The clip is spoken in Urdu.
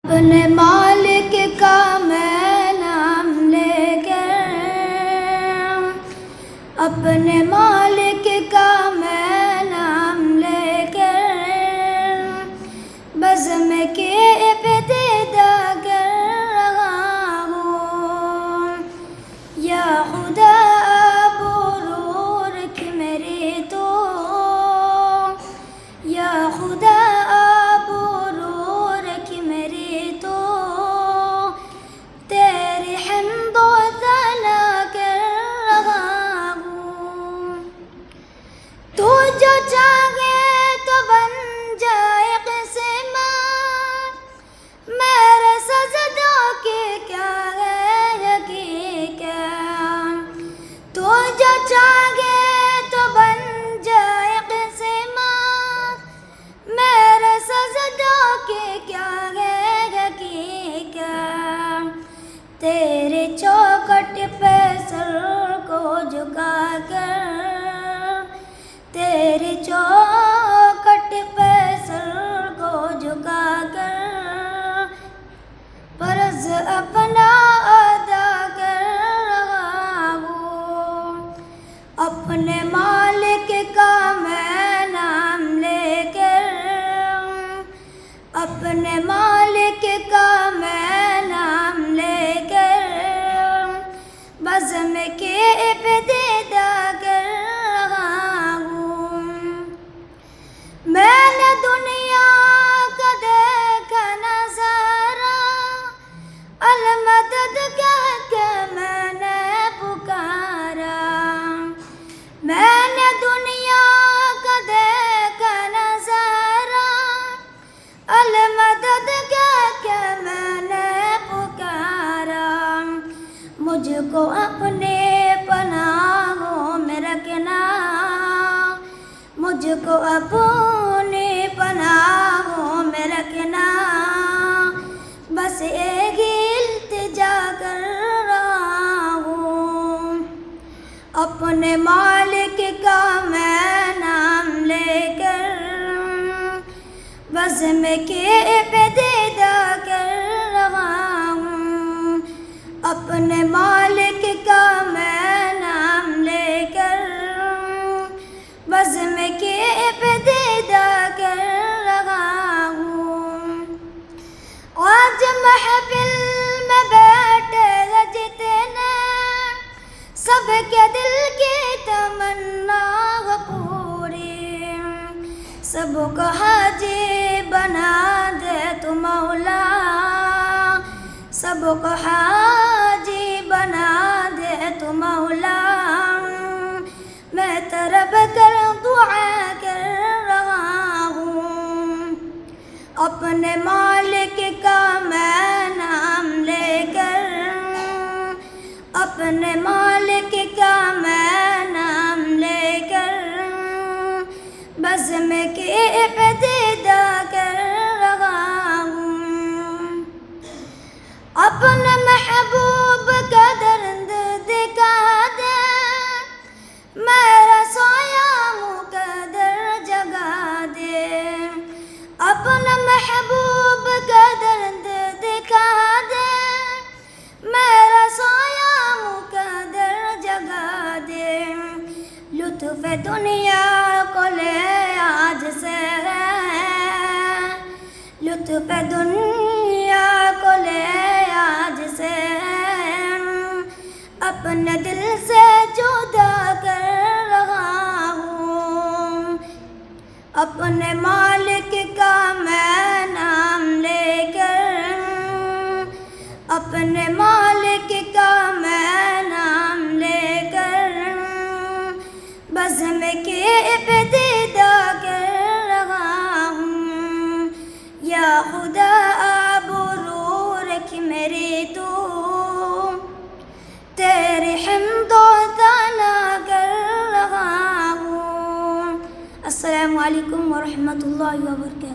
اپنے مالک کا میں نام لے کر، اپنے مالک کا میں نام لے کر، بزم کے ابتدا کر رہا ہوں۔ یا خدا برو رکھ میری تو، یا خدا جو چاہے تو بن جائے قسمت، میرے سجدوں کی کیا ہے حقیقت۔ تو جو چاہے تو بن جائے قسمت، میرے سجدوں کی کیا ہے حقیقت۔ تیرے چوکھٹ پہ سر کو جھکا کر، تیری چوکھٹ پہ سر کو جھکا کر، فرض اپنا ادا کر رہا ہوں۔ اپنے مالک کا میں نام لے کر، اپنے مالک کا میں نام لے کر، بزم کے ابتدا کر رہا ہوں۔ میں نے دنیا کا دیکھا نظارہ، المدد کہہ کے میں نے پکارا۔ میں نے دنیا کا دیکھا نظارہ، المدد کہہ کے میں نے پکارا۔ مجھ کو اپنے پناہوں میں رکھنا، مجھ کو اپنی پناہوں میں رکھنا، بس ایک التجا کر رہا ہوں۔ اپنے مالک کا میں نام لے کر، بزم کے ابتدا کر رہا ہوں۔ اپنے مالک کا میں نام لے کر، بزم کے ابتدا کر رہا ہوں۔ آج محفل میں بیٹھے ہیں جتنے، سب کے دل کی تمنا پوری، سب کو حاجی بنا دے تو مولا، سب کو حاجی بنا دے تو مولا۔ میں طلب کر دعا کر رہا ہوں۔ اپنے مالک کا میں نام لے کر، اپنے مالک کا میں نام لے کر، بزم کے ابتدا کر رہا ہوں۔ اپنے محبوب کا درد دکھا دے، میرا سایہ مقدر جگا دے۔ اپنا محبوب کا درد دکھا دے، میرا سایہ مقدر جگا دے۔ لطف دنیا کو لے آج سے ہے، لطف دنیا کو لے آج سے ہے، اپنے دل سے جدا کر رہا ہوں۔ اپنے مالک کا میں نام لے کر، اپنے مالک کا میں نام لے کر، بزم کے ابتدا کر رہا ہوں۔ یا خدا برو رکھ میری تو، تیری حمد و ثنا کر رہا ہوں۔ السلام علیکم ورحمۃ اللہ وبرکاتہ۔